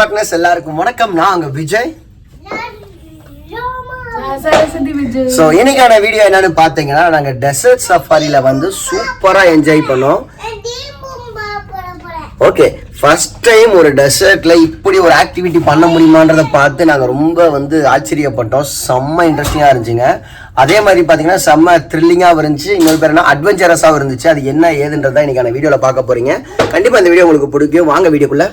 Partners எல்லாருக்கும் வணக்கம். நான் அங்க விஜய். சோ இன்னைக்கான வீடியோ என்னன்னு பாத்தீங்கன்னா, நாங்க டெசர்ட் சஃபாரில வந்து சூப்பரா என்ஜாய் பண்ணோம். ஓகே, ஃபர்ஸ்ட் டைம் ஒரு டெசர்ட்ல இப்படி ஒரு ஆக்டிவிட்டி பண்ண முடியுமான்றத பார்த்து நாங்க ரொம்ப வந்து ஆச்சரியப்பட்டோம். செம்ம இன்ட்ரெஸ்டிங்கா இருந்துச்சுங்க. அதே மாதிரி பாத்தீங்கன்னா செம்ம த்ரில்லிங்காகவும் இருந்துச்சு. இன்னொரு பேர் என்ன அட்வென்ச்சரஸாகவும் இருந்துச்சு. அது என்ன ஏதுன்றதான் இன்னைக்கான வீடியோல பார்க்க போறீங்க. கண்டிப்பா இந்த வீடியோ உங்களுக்கு பிடிக்கும். வாங்க வீடியோக்குள்ள.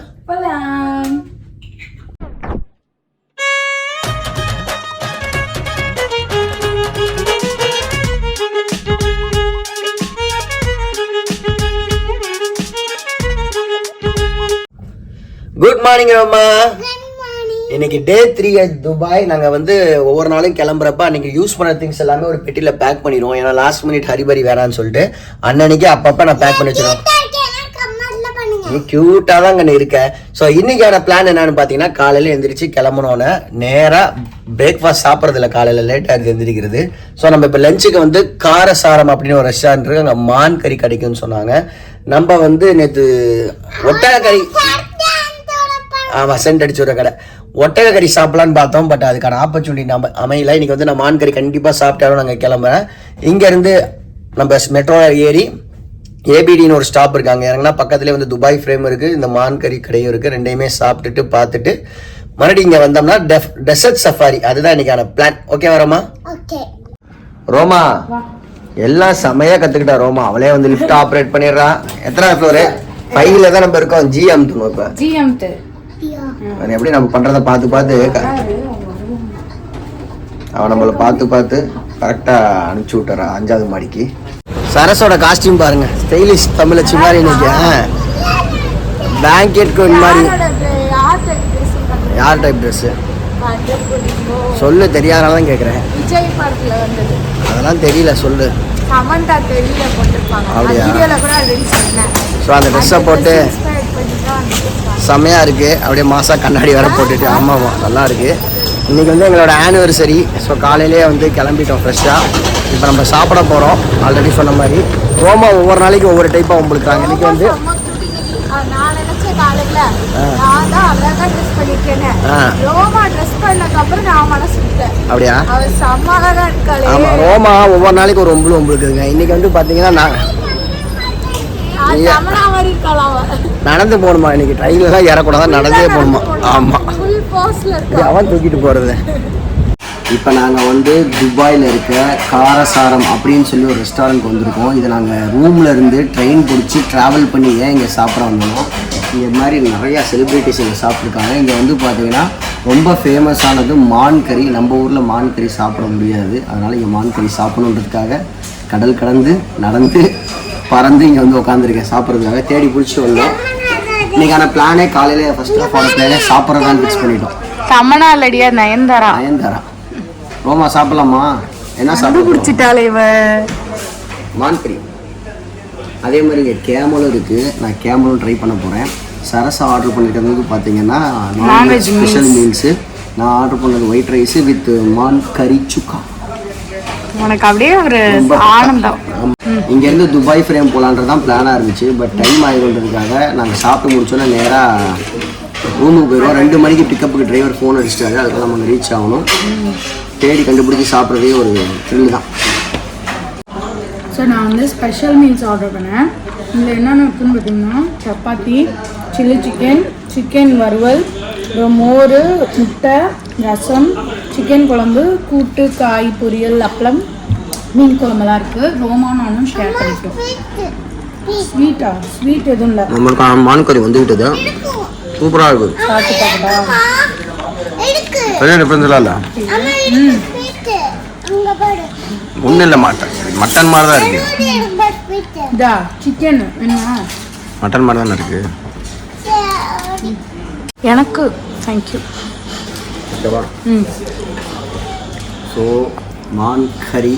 Good morning Roma. இன்னைக்கு டே 3 at துபாய். நாங்கள் வந்து ஒவ்வொரு நாளும் கிளம்புறப்ப அன்னைக்கு யூஸ் பண்ண திங்ஸ் எல்லாமே ஒரு பெட்டியில் பேக் பண்ணிடுவோம். ஏன்னா லாஸ்ட் மினிட் ஹரிபரி வேணான்னு சொல்லிட்டு அன்னன்னைக்கு அப்பப்போ நான் பேக் பண்ணி வச்சிருவேன். நீ கியூட்டாக தான் அங்கே இருக்க. ஸோ இன்னைக்கான பிளான் என்னன்னு பார்த்தீங்கன்னா, காலையில் எழுந்திரிச்சு கிளம்புனோன்னு நேராக பிரேக்ஃபாஸ்ட் சாப்பிட்றதுல காலையில் லேட்டாக எழுந்திரிக்கிறது. ஸோ நம்ம இப்போ லஞ்சுக்கு வந்து காரசாரம் அப்படின்னு ஒரு ரெஸ்டாரண்ட் இருக்கு. அங்கே மான் கறி கிடைக்கும்னு சொன்னாங்க. நம்ம வந்து நேற்று ஒட்டக கறி, ஆமாம், சென்ட் அடிச்சு விடுற கடை ஒட்டக கறி சாப்பிடலான்னு பார்த்தோம். பட் அதுக்கான ஆப்பர்ச்சுனிட்டி நம்ம அமையல. இன்னைக்கு வந்து நான் மான் கறி கண்டிப்பாக சாப்பிட்டாலும் நாங்கள் கிளம்புறேன். இங்கேருந்து நம்ம மெட்ரோ ஏறி ஏபிடின்னு ஒரு ஸ்டாப் இருக்காங்க. இறங்கினா பக்கத்துலேயே வந்து துபாய் ஃப்ரேம் இருக்குது, இந்த மான் கறி கடையும் இருக்குது. ரெண்டையுமே சாப்பிட்டுட்டு பார்த்துட்டு மறுபடியும் இங்கே வந்தோம்னா டெசர்ட் சஃபாரி. அதுதான் இன்னைக்கான பிளான். ஓகே வரமா? ரோமா எல்லாம் செமையாக கற்றுக்கிட்டா. ரோமா அவளே வந்து லிஃப்ட் ஆப்ரேட் பண்ணிடுறா. எத்தனை ஃப்ளோரு? 5ல தான் நம்ம இருக்கோம். ஜிஎம் இப்போ எப்படி நம்ம பண்றத பார்த்து அவன் நம்மள பார்த்து கரெக்டா அனுப்பிச்சு விட்டுறா 5வது மாடிக்கு. சரஸோட காஸ்டியூம் பாருங்க, ஸ்டைலிஷ் தமிழச்சி மாதிரி. இன்னைக்கு பேங்கெட் கோயின் மாதிரி. யார் டைப் ட்ரெஸ் சொல்லு, தெரியாதனால தான் கேட்குறேன். விஜய் படத்துல வந்தது. அதெல்லாம் தெரியல, சொல்லு. சமந்தா தெரியல போட்டுருப்பாங்க. அப்படியா? வீடியோல கூட அதுன்னு சொன்னேன். ஸோ அந்த ட்ரெஸ்ஸை போட்டு செம்மையாக இருக்குது. அப்படியே மாசா கண்ணாடி வேற போட்டுட்டு. ஆமாம், நல்லா இருக்குது. இன்றைக்கி வந்து எங்களோட ஆனிவர்சரி. ஸோ காலையிலேயே வந்து கிளம்பிட்டோம் ஃப்ரெஷ்ஷாக. இப்போ நம்ம சாப்பிட போகிறோம். ஆல்ரெடி சொன்ன மாதிரி ரோமா ஒவ்வொரு நாளைக்கு ஒவ்வொரு டைப்பாக உங்களுக்காங்க. இன்றைக்கி வந்து அப்படியா? ஆமாம், ரோமா ஒவ்வொரு நாளைக்கு ஒரு ஒம்பளுக்குதுங்க. இன்னைக்கு வந்து பார்த்தீங்கன்னா நடந்து போகணுமா? இன்னைக்கு ட்ரெயின்ல தான் ஏறக்கூடாதான், நடந்தே போகணுமா? ஆமாம், அவன் தூக்கிட்டு போகிறது. இப்போ நாங்கள் வந்து துபாயில் இருக்க காரசாரம் அப்படின்னு சொல்லி ஒரு ரெஸ்டாரண்ட் வந்திருக்கோம். இதை நாங்கள் ரூமில் இருந்து ட்ரெயின் பிடிச்சி ட்ராவல் பண்ணி ஏன் இங்கே சாப்பிட வந்தோம். இங்கே மாதிரி நிறையா செலிப்ரிட்டிஸ் இங்கே சாப்பிட்ருக்காங்க. இங்கே வந்து பார்த்தீங்கன்னா ரொம்ப ஃபேமஸானது மான் கறி. நம்ம ஊரில் மான் கறி சாப்பிட முடியாது. அதனால் இங்கே மான் கறி சாப்பிடணுன்றதுக்காக கடல் கடந்து நடந்து பறந்து இங்கே வந்து உட்காந்துருக்கேன் சாப்பிட்றதுக்காக. தேடி பிடிச்சி வந்தோம். இன்னைக்கான பிளானே காலையில் ஃபர்ஸ்ட் ஆஃப் ஆல் பிளானே சாப்பிட்றதான்னு ஃபிக்ஸ் பண்ணிட்டோம். தமனா இல்லடியா, நயன்தாரா. ரோமா சாப்பிடலாமா? என்ன சாப்பிட பிடிச்சிட்டாலே இவ மான் கறி. அதே மாதிரி இங்கே கேமலும் இருக்குது. நான் கேமலும் ட்ரை பண்ண போகிறேன். சரசா ஆர்டர் பண்ணிட்டு பார்த்தீங்கன்னா நான்வெஜ் ஸ்பெஷல் மீல்ஸு. நான் ஆர்டர் பண்ணது ஒயிட் ரைஸு வித் மான் கறி சுக்கா. உனக்கு அப்படியே ஒரு ஆனந்தம். இங்கேருந்து துபாய் ஃப்ரேம் போகலான்றதான் பிளானாக இருந்துச்சு. பட் டைம் ஆகிடுன்றதுக்காக நாங்கள் சாப்பிட்டு முடிச்சோன்னா நேராக ரூமுக்கு போயிடுவோம். 2 மணிக்கு பிக்கப்புக்கு டிரைவர் ஃபோன் அடிச்சிட்டாரு. அதுக்கு நம்ம அங்கே ரீச் ஆகணும். தேடி கண்டுபிடிச்சி சாப்பிட்றதே ஒரு த்ரில் தான். ஸோ நான் வந்து ஸ்பெஷல் மீல்ஸ் ஆர்டர் பண்ணேன். இதில் என்னென்ன இருக்குன்னு பார்த்தீங்கன்னா, சப்பாத்தி, சில்லி சிக்கன், சிக்கன் வறுவல், மோர், முட்டை, ரசம், சிக்கன் குழம்பு, கூட்டு, காய் பொரியல், அப்பளம், மீன் குழம்பெல்லாம் இருக்குது. ரோமா நானும் ஷேர் பண்ணிட்டோம். ஸ்வீட்டா? ஸ்வீட் எதுவும் இல்லை. நம்மளுக்கு மான் கறி வந்து விட்டது சூப்பராக இருக்குது. சாப்பிட்டு பார்க்கட்டா? டிஃப்ரென்ஸ்லாம் இல்லை. ஒன்றும் இல்லை, மட்டன் மாதிரி தான் இருக்குது. இதா சிக்கன் என்ன? மட்டன் மாதிரி தானே இருக்குது. எனக்கு தேங்க்யூ. ஓகேவா? ஸோ மான் கறி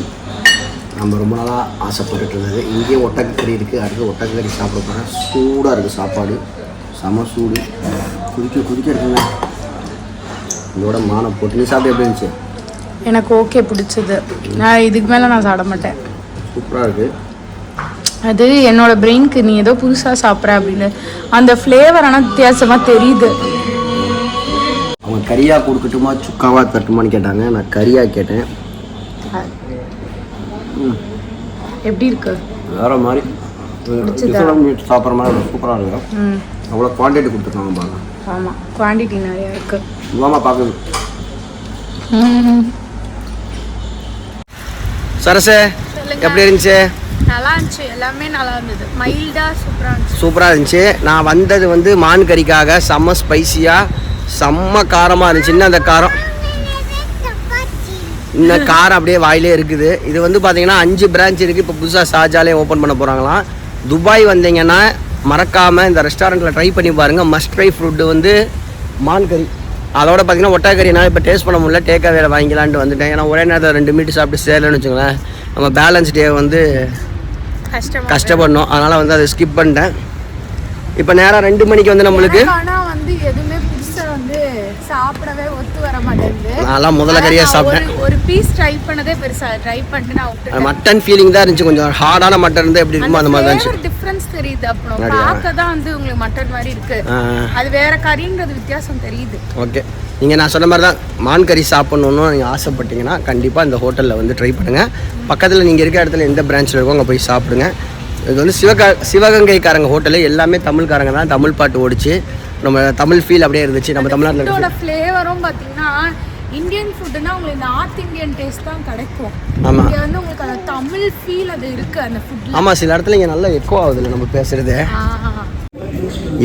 நம்ம ரொம்ப நாளாக ஆசைப்பட்டுட்டு இருந்தது. இங்கேயே ஒட்டக்கறி இருக்குது. அடுத்து ஒட்டக்கறி சாப்பிட போகிறேன். சூடாக இருக்குது சாப்பாடு, செம சூடு, குதிக்க இருக்குங்க. இதோட மானை போட்டு நீ சாப்பிட்டு எப்படி இருந்துச்சு? எனக்கு ஓகே, பிடிச்சது. நான் இதுக்கு மேலே நான் சாப்பிட மாட்டேன். சூப்பராக இருக்குது. அது என்னோட பிரெயினுக்கு நீ ஏதோ புதுசாக சாப்பிட்ற அப்படின்னு அந்த ஃப்ளேவர் ஆனால் வித்தியாசமாக தெரியுது. கறியா கொடுக்கட்டுமா சுக்காவா தட்டுமான்னு கேட்டாங்க. நான் கறியா கேட்டேன். எப்படி இருக்கு? வேற மாதிரி சாப்பிட்ற மாதிரி சூப்பராக இருக்கும். அவ்வளோ குவான்டிட்டி கொடுத்துருக்காங்க பாருங்க. ஆமாம், குவான்டிட்டி நிறையா இருக்கு. இல்லாமல் பார்க்குது. சரசு எப்படி இருந்துச்சு? நல்லா இருந்துச்சு, எல்லாமே நல்லா இருந்தது. மைல்டாக சூப்பராக இருந்துச்சு. நான் வந்தது வந்து மான் கறிக்காக. செம்ம ஸ்பைசியாக செம்ம காரமாக இருந்துச்சு. இன்னும் அந்த காரம் அப்படியே வாயிலே இருக்குது. இது வந்து பார்த்தீங்கன்னா 5 பிரான்ச் இருக்குது. இப்போ புதுசாக ஷார்ஜாலே ஓப்பன் பண்ண போகிறாங்களாம். துபாய் வந்தீங்கன்னா மறக்காமல் இந்த ரெஸ்டாரண்ட்டில் ட்ரை பண்ணி பாருங்கள். மஸ்ட் ட்ரை ஃபுட்டு வந்து மான் கறி. அதோட பார்த்தீங்கன்னா ஒட்டக்கறி நான் இப்போ டேஸ்ட் பண்ண முடியல, டேக்கா வேலை வாங்கிக்கலான்ட்டு வந்துட்டேன். ஏன்னா ஒரே நேரத்தில் 2 மீட்டு சாப்பிட்டு சேரலன்னு வச்சுங்களேன், நம்ம பேலன்ஸ் டே வந்து கஷ்டப்படணும். அதனால் வந்து அதை ஸ்கிப் பண்ணிட்டேன். இப்போ நேரம் 2 மணிக்கு வந்து நம்மளுக்கு வந்து எதுவுமே புதுசாக வந்து சாப்பிடவே ஒத்து வர மாட்டேங்குது. நான்லாம் முதல்ல கறியாக சாப்பிட்டேன். ஒரு பீஸ் ட்ரை பண்ணதே பெருசாக ட்ரை பண்ணிட்டு நான் விட்டுட்டேன். மட்டன் ஃபீலிங் தான் இருந்துச்சு. கொஞ்சம் ஹார்டான மட்டன் இருந்தால் எப்படி இருக்குமோ அந்த மாதிரி தான் இருந்துச்சு. டிஃப்ரென்ஸ் தெரியுது. அப்புறம் பார்க்க தான் வந்து உங்களுக்கு மட்டன் மாதிரி இருக்கு, அது வேற கறின்றது வித்தியாசம் தெரியுது. ஓகே, நீங்கள் நான் சொன்ன மாதிரி தான் மான் கறி சாப்பிட்ணுன்னு நீங்கள் ஆசைப்பட்டீங்கன்னா கண்டிப்பாக இந்த ஹோட்டலில் வந்து ட்ரை பண்ணுங்கள். பக்கத்தில் நீங்கள் இருக்க இடத்துல எந்த பிரான்ச்சில் இருக்கோ அங்கே போய் சாப்பிடுங்க. இது வந்து சிவகங்கைக்காரங்க ஹோட்டலு. எல்லாமே தமிழ்காரங்க தான். தமிழ் பாட்டு ஓடிச்சு. நம்ம தமிழ் ஃபீல் அப்படியே இருந்துச்சு. நம்ம தமிழ்நாட்டில் ஃப்ளேவரும் பார்த்தீங்கன்னா இந்தியன் ஃபுட்டுனா உங்களுக்கு நார்த் இந்தியன் டேஸ்ட் தான் கிடைக்கும். ஆமாம், இங்கே வந்து உங்களுக்கு அந்த தமிழ் ஃபீல் அது இருக்குது அந்த ஃபுட்டில். ஆமாம், சில இடத்துல இங்கே நல்லா எக்கோ ஆகுதுல்ல நம்ம பேசுகிறது.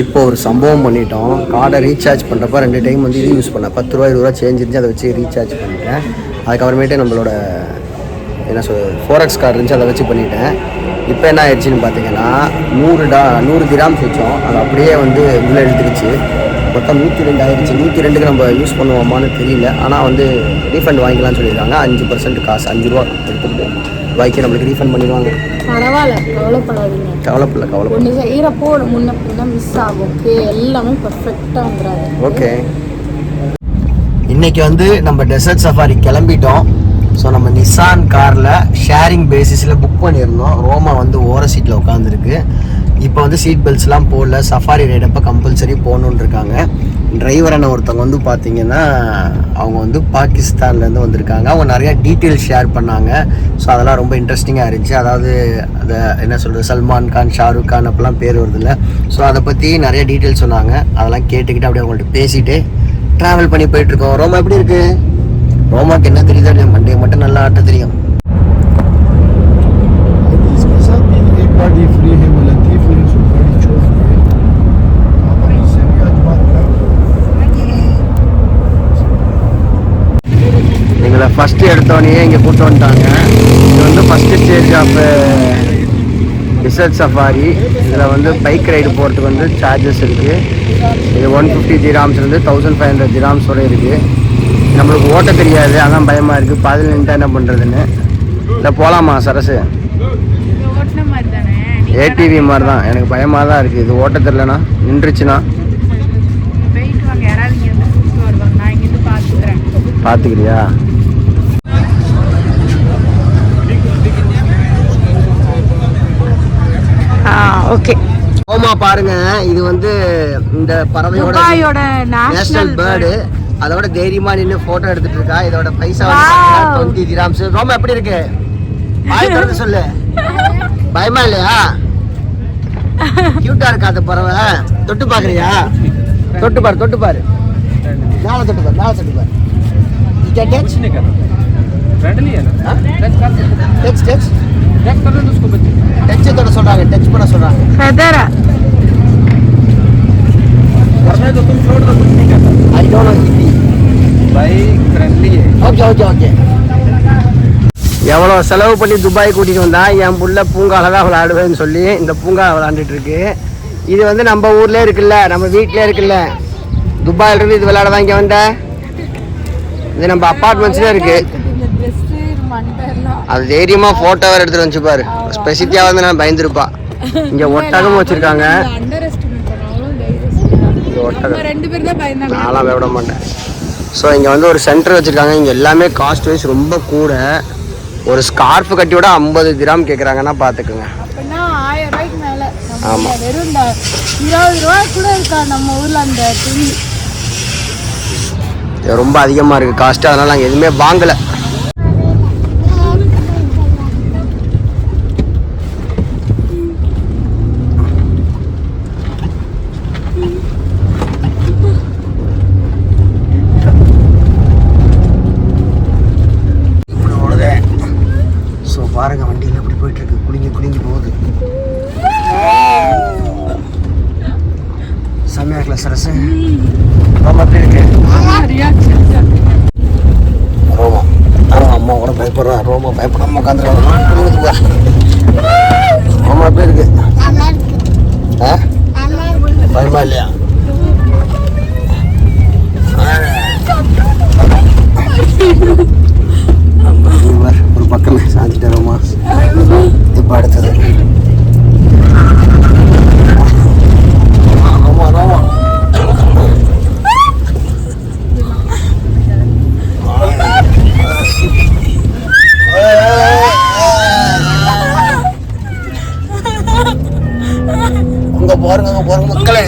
இப்போ ஒரு சம்பவம் பண்ணிட்டோம். கார்டை ரீசார்ஜ் பண்ணுறப்ப 2 டைம் வந்து இது யூஸ் பண்ணேன். 10 ரூபா 20 ரூபா சேஞ்ச் இருந்துச்சு, அதை வச்சு ரீசார்ஜ் பண்ணிட்டேன். அதுக்கப்புறமேட்டு நம்மளோட என்ன ஃபோரெக்ஸ் கார்டு இருந்துச்சு, அதை வச்சு பண்ணிட்டேன். இப்போ என்ன ஆயிடுச்சுன்னு பார்த்தீங்கன்னா 100 திராம்ஸ் வச்சோம், அது அப்படியே வந்து உள்ளே எடுத்துக்கிச்சு. மொத்தம் 102 ஆயிடுச்சு. 102க்கு நம்ம யூஸ் பண்ணுவோமான்னு தெரியல. ஆனால் வந்து ரீஃபண்ட் வாங்கிக்கலாம்னு சொல்லியிருக்காங்க. 5% காசு 5 ரூபா எடுத்துக்கிட்டு வாங்கி நம்மளுக்கு ரீஃபண்ட் பண்ணிடுவாங்க. பரவாயில்ல, கவலைப்படாதீங்க. கவலை ஒன்று செய்கிறப்போ முன்ன பின்ன மிஸ் ஆகும். ஓகே, எல்லாமே பர்ஃபெக்டாக வந்துடாது. ஓகே, இன்னைக்கு வந்து நம்ம டெசர்ட் சஃபாரி கிளம்பிட்டோம். ஸோ நம்ம நிசான் காரில் ஷேரிங் பேசிஸில் புக் பண்ணியிருந்தோம். ரோமா வந்து ஓர சீட்டில் உட்காந்துருக்கு. இப்போ வந்து சீட் பெல்ட்ஸ்லாம் போடல. சஃபாரி ரைட் அப்போ கம்பல்சரி போகணுன்னு இருக்காங்க. டிரைவரான ஒருத்தவங்க வந்து பார்த்தீங்கன்னா அவங்க வந்து பாகிஸ்தான்லேருந்து வந்திருக்காங்க. அவங்க நிறையா டீட்டெயில்ஸ் ஷேர் பண்ணாங்க. ஸோ அதெல்லாம் ரொம்ப இன்ட்ரெஸ்டிங்காக இருந்துச்சு. அதாவது அதை என்ன சொல்கிறது, சல்மான் கான், ஷாருக் கான் அப்பெல்லாம் பேர் வருதில்ல. ஸோ அதை பற்றி நிறைய டீட்டெயில்ஸ் சொன்னாங்க. அதெல்லாம் கேட்டுக்கிட்டு அப்படியே அவங்கள்ட்ட பேசிட்டு ட்ராவல் பண்ணி போயிட்டுருக்கோம். ரோமா எப்படி இருக்குது? ரோமாக்கு என்ன தெரியுதா இல்லையா, மண்டே மட்டும் நல்லா ஆட்ட தெரியும். எங்களை ஃபஸ்ட்டு எடுத்தோடனே இங்கே கூப்பிட்டு வந்துட்டாங்க. இது வந்து first stage of desert safari. இதில் வந்து பைக் ரைடு போகிறதுக்கு வந்து சார்ஜஸ் இருக்குது. இது 150 திராம்ஸ்லேருந்து 1500 திராம்ஸ் வரை இருக்குது. நம்மளுக்கு ஓட்ட தெரியாது, அதான் பயமாக இருக்குது. பாதியில் நின்றுட்டா என்ன பண்ணுறதுன்னு. இல்லை போகலாமா சரசு? ஏடிவி மாதிரி தான், எனக்கு பயமாக தான் இருக்குது. இது ஓட்ட தெரியலனா நின்றுச்சுன்னா பார்த்துக்கிறியா? ஓகே, ஓமா பாருங்க, இது வந்து இந்த பறவையோட நேஷனல் பேர்டு. அதோட தைரியமா நின்று போட்டோ எடுத்துட்டு இருக்கா. இதோட பைசா 20 திராம்ஸ். ரோமா எப்படி இருக்கு? பாய் திறந்து சொல்லு. பயமா இல்லையா? கியூட்டா இருக்கா அந்த பறவை? தொட்டு பாக்குறியா? தொட்டு பாரு, தொட்டு பாரு, மேல தொட்டு பாரு, மேல தொட்டு பாரு. टच फ्रेंडली है ना, टच टच टच कर दो उसको बच्चे टच तो சொல்றாங்க, टच பண்ண சொல்றாங்க. ஃபெதர் करना है तो तुम छोड़ दो, कुछ नहीं करता. आई डोंट नो हिंदी भाई, फ्रेंडली है. Okay okay okay. எவ்வளோ செலவு பண்ணி துபாய் கூட்டிகிட்டு வந்தா என் புள்ள பூங்காவில் தான் விளையாடுவேன்னு சொல்லி இந்த பூங்கா விளையாண்டுட்டு இருக்கு. இது வந்து நம்ம ஊர்லேயே இருக்குல்ல, நம்ம வீட்டிலே இருக்குல்ல. துபாயில் இருந்து இது விளையாட தான் இங்கே வந்தேன். இது நம்ம அப்பார்ட்மெண்ட்ஸ்லேயே இருக்கு. அது தைரியமா போட்டோ வேறு எடுத்துட்டு வந்துச்சு பாரு. ஸ்பெசிஃபிக்காக வந்து நான் பயந்துருப்பா. இங்கே ஒட்டகமும் வச்சிருக்காங்க. நான்லாம் விட மாட்டேன். ஸோ இங்கே வந்து ஒரு சென்டர் வச்சுருக்காங்க. இங்கே எல்லாமே காஸ்ட் வைஸ் ரொம்ப கூட. ஒரு ஸ்கார்ஃப் கட்டியோட 50 கிராம் கேட்குறாங்கன்னா பார்த்துக்குங்க. ஆமாம், வெறும் 20 ரூபா கூட இருக்கா நம்ம ஊரில் அந்த துணி. ரொம்ப அதிகமாக இருக்குது காஸ்ட்டு, அதனால் நாங்கள் எதுவுமே வாங்கலை. ஸோ பாருங்கள் வண்டியில் எப்படி போயிட்டுருக்கு, குலுங்கி போகுது. செம்மையாக இருக்கல சரசு. ரோமா எப்படி இருக்கு? ரோமா அம்மா கூட பயப்படுறா. ரோமா பயப்படாம உட்காந்துருக்காங்க. ரோமா எப்படி இருக்கு? பயமா இல்லையா? ஒரு பக்கமே சாஞ்சிட்ட ரோமா. இப்போ அடுத்தது ரோமா. அங்க பாருங்க மக்களே.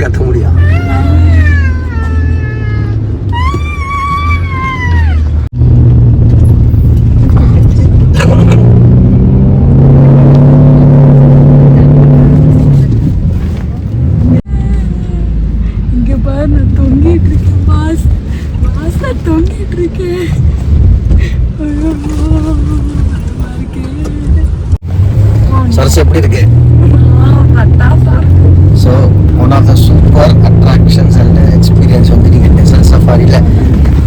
கத்த முடியும். இங்க பாரு, நான் தொங்கிட்டு இருக்கேன். மாசா தொங்கிட்டு இருக்கேன். சரசு எப்படி இருக்கு? So one of the super attractions and experience வந்து நீங்கள் டெசர்ட் சஃபாரியில்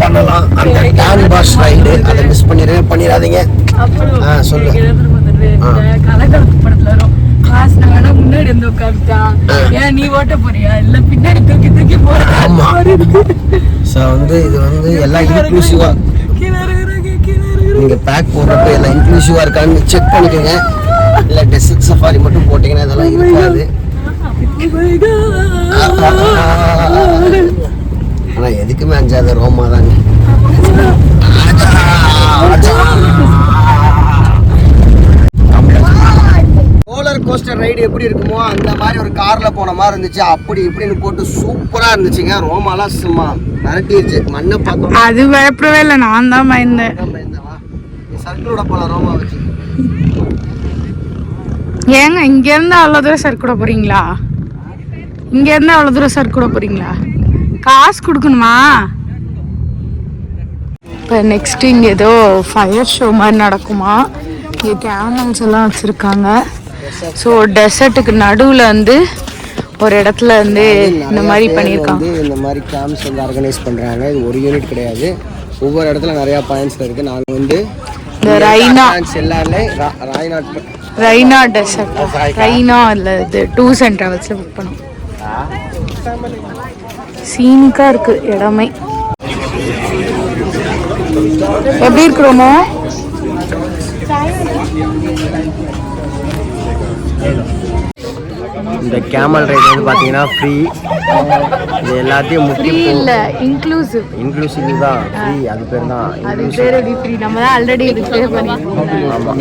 பண்ணலாம். அந்த டான் பாஸ் ரைடு அதை மிஸ் பண்ணிடாதீங்க. சொல்லு. முன்னாடி வந்து உட்காந்துட்டான். ஏன் நீ ஓட்ட போறியா இல்ல பின்னாடி தூக்கி போற? ஆமா. ஸோ வந்து இது வந்து எல்லாம் இன்க்ளூசிவா, நீங்க பேக் போடுறப்ப எல்லாம் இன்க்ளூசிவா இருக்கான்னு செக் பண்ணிக்கோங்க. இல்ல டெசர்ட் சஃபாரி மட்டும் போட்டீங்கன்னா இதெல்லாம் இருக்காது. ஆனா எதுக்குமே அஞ்சாத ரோமா தாங்க. ரோலர் கோஸ்டர் ரைடு எப்படி இருக்குமோ அந்த மாதிரி ஒரு கார்ல போன மாதிரி இருந்துச்சு. அப்படி இப்படின்னு போட்டு சூப்பரா இருந்துச்சுங்க. ரோமாலாம் சும்மா மிரட்டிருச்சு. மண்ணை பார்த்தோம். அது பயப்படவே இல்லை, நான் தான் பயந்தேன். சர்க்கிளோட போல ரோமா வச்சு. ஏங்க இங்க இருந்து அவ்வளவு தூரம் சர்க்கூட போறீங்களா? இங்க இருந்து அவ்வளவு தூரம் சர்க்கூட போறீங்களா? காசு கொடுக்கணுமா? இப்போ நெக்ஸ்ட் இங்க ஏதோ ஃபயர் ஷோ மாதிரி நடக்குமா. இங்கே கேமல்ஸ் எல்லாம் வச்சிருக்காங்க. ஸோ டெசர்ட்டுக்கு நடுவில் வந்து ஒரு இடத்துல வந்து இந்த மாதிரி பண்ணியிருக்காங்க. இந்த மாதிரி கேம்ப்ஸ் வந்து ஆர்கனைஸ் பண்ணுறாங்க. இது ஒரு யூனிட் கிடையாது, ஒவ்வொரு இடத்துல நிறையா பாயிண்ட்ஸ் இருக்குது. நாங்கள் வந்து இந்த ரைனா டெசர்ட், ரைனா இல்லை இது டூர்ஸ் அண்ட் ட்ராவல்ஸில் புக் பண்ணோம். சீனிக்காக இருக்குது இடமே. எப்படி இருக்கிறோமோ? இந்த கேமல் ரைட் வந்து பார்த்தீங்கன்னா ஃப்ரீ. இது எல்லாத்தையும் ஃப்ரீ இல்லை, இன்க்ளூசிவ். இன்க்ளூசிவ் தான், ஃப்ரீ. அது பேர் தான், அது பேர் எப்படி ஃப்ரீ? நம்ம தான் ஆல்ரெடி இது பே பண்ணிருக்கோம். ஆமாம்.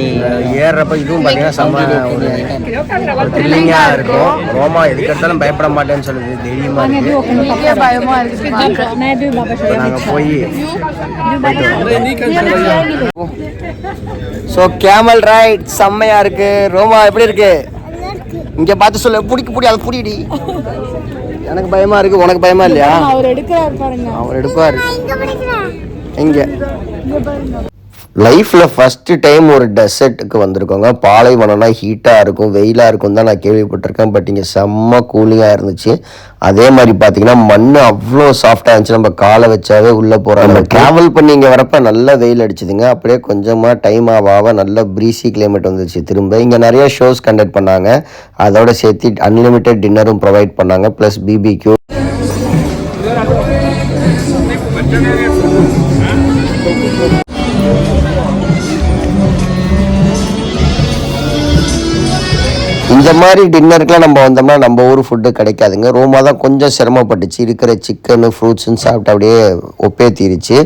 ஏறுறப்ப இதுவும் பார்த்தீங்கன்னா செம்ம ஒரு த்ரில்லிங்காக இருக்கும். ரோமா எதுக்கு எடுத்தாலும் பயப்பட மாட்டேன்னு சொல்லுது. தைரியமாக இருக்குது. பயமா இருக்குது. நாங்கள் போய் ஸோ கேமல் ரைட் செம்மையா இருக்கு. ரோமா எப்படி இருக்கு? இங்க பார்த்து சொல்ல. புடி அதை புடிடி. எனக்கு பயமா இருக்கு, உனக்கு பயமா இல்லையா? அவர் எடுக்கிறார் பாருங்க. அவர் எடுப்பாரு. எங்க லைஃப்பில் ஃபஸ்ட்டு டைம் ஒரு டெசர்ட்டுக்கு வந்திருக்கோங்க. பாலைவனம்னா ஹீட்டாக இருக்கும், வெயிலாக இருக்கும் தான் நான் கேள்விப்பட்டிருக்கேன். பட் இங்கே செம்ம கூலிங்காக இருந்துச்சு. அதே மாதிரி பார்த்தீங்கன்னா மண் அவ்வளோ சாஃப்டாக இருந்துச்சு. நம்ம காலை வச்சாவே உள்ளே போகிறோம். நம்ம ட்ராவல் பண்ணி இங்கே வரப்போ நல்ல வெயில் அடிச்சுதுங்க. அப்படியே கொஞ்சமாக டைம் ஆக நல்ல ப்ரீசி கிளைமேட் வந்துச்சு. திரும்ப இங்கே நிறைய ஷோஸ் கண்டக்ட் பண்ணாங்க. அதோட சேர்த்து அன்லிமிட்டெட் டின்னரும் ப்ரொவைட் பண்ணாங்க, ப்ளஸ் பிபிக்யூ. இந்த மாதிரி டின்னருக்குலாம் நம்ம வந்தோம்னா நம்ம ஊர் ஃபுட்டு கிடைக்காதுங்க. ரோமா தான் கொஞ்சம் சிரமப்பட்டுச்சு. இருக்கிற சிக்கனு ஃப்ரூட்ஸுன்னு சாப்பிட்டு அப்படியே ஒப்பே தீருச்சு.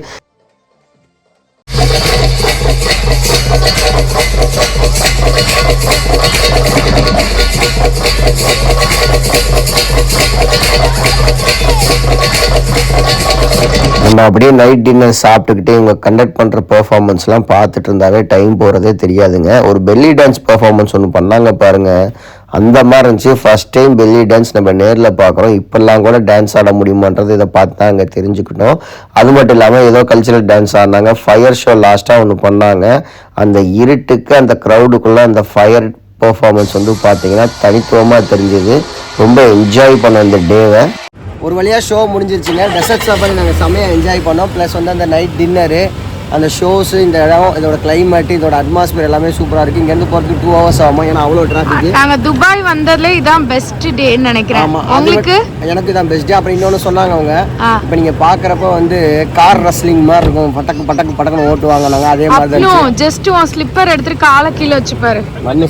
நம்ம அப்படியே நைட் டின்னர் சாப்பிட்டுக்கிட்டே இவங்க கண்டக்ட் பண்ணுற பெர்ஃபார்மன்ஸ்லாம் பார்த்துட்டு இருந்தாவே டைம் போகிறதே தெரியாதுங்க. ஒரு பெல்லி டான்ஸ் பெர்ஃபார்மன்ஸ் ஒன்று பண்ணாங்க பாருங்கள், அந்த மாதிரி இருந்துச்சு. ஃபர்ஸ்ட் டைம் பெல்லி டான்ஸ் நம்ம நேரில் பார்க்குறோம். இப்போல்லாம் கூட டான்ஸ் ஆட முடியுமான்றது இதை பார்த்து தான் அங்கே தெரிஞ்சுக்கிட்டோம். அது மட்டும் இல்லாமல் ஏதோ கல்ச்சுரல் டான்ஸ் ஆடினாங்க. ஃபயர் ஷோ லாஸ்ட்டாக ஒன்று பண்ணாங்க. அந்த இருட்டுக்கு அந்த க்ரௌடுக்குள்ளே அந்த ஃபயர் பெர்ஃபார்மன்ஸ் வந்து பார்த்தீங்கன்னா தனித்துவமாக தெரிஞ்சது. ரொம்ப என்ஜாய் பண்ணோம் இந்த டேவை. ஒரு வழியாக ஷோ முடிஞ்சிருச்சுங்க. டெசர்ட் சாப்பாடு நாங்கள் செம்மையாக என்ஜாய் பண்ணோம். ப்ளஸ் வந்து அந்த நைட் டின்னரு, அந்த ஷோஸு, இந்த இடம், இதோட கிளைமேட், இதோட அட்மாஸ்பியர் எல்லாமே சூப்பராக இருக்குது. இங்கேருந்து போகிறதுக்கு 2 hours ஆகும். ஏன்னா அவ்வளோ டிராஃபிக். நாங்கள் துபாய் வந்ததுல இதான் பெஸ்ட் டேன்னு நினைக்கிறேன். ஆமாம், உங்களுக்கு எனக்கு தான் பெஸ்ட் டே. அப்புறம் இன்னொன்று சொன்னாங்க அவங்க, இப்போ நீங்கள் பார்க்குறப்ப வந்து கார் ரஸ்லிங் மாதிரி இருக்கும், பட்டக்கு பட்டக்கு பட்டக்குன்னு ஓட்டுவாங்க. நாங்கள் அதே மாதிரி தான் ஜஸ்ட் உன் ஸ்லிப்பர் எடுத்துட்டு காலை கீழே வச்சுப்பாரு. மண்ணு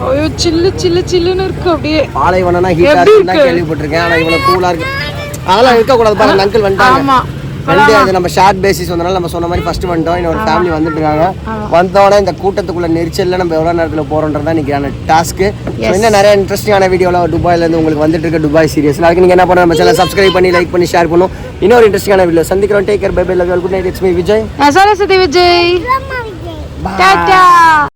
ஐயோ சில்லு சில்லு சில்லுன்னு இருக்கு. அப்படியே பாலைவனம்னா ஹீட்டாக இருக்குன்னு தான் கேள்விப்பட்டிருக்கேன். ஆனால் இவ்வளோ கூலாக இருக்கு. அதெல்லாம் இருக்கக்கூடாது பாருங்க. அங்கிள் வந்துட்டாங்க. அது நம்ம ஷார்ட் பேசிஸ் வந்தனால நம்ம சொன்ன மாதிரி ஃபர்ஸ்ட் வந்துட்டோம். இன்னொரு ஃபேமிலி வந்துட்டு இருக்காங்க. வந்தோடனே இந்த கூட்டத்துக்குள்ள நெரிச்சலில் நம்ம எவ்வளோ நேரத்தில் போகிறோன்றது தான் இன்னைக்கான டாஸ்க்கு. இன்னும் நிறைய இன்ட்ரெஸ்டிங்கான வீடியோலாம் துபாயிலேருந்து உங்களுக்கு வந்துட்டு இருக்க துபாய் சீரியஸ். அதுக்கு நீங்கள் என்ன பண்ணணும், நம்ம சேனல் சப்ஸ்கிரைப் பண்ணி லைக் பண்ணி ஷேர் பண்ணும். இன்னொரு இன்ட்ரெஸ்டிங்கான வீடியோ சந்திக்கிறோம். Take care, bye bye, love you, good night, it's me Vijay. Vijay. Tata.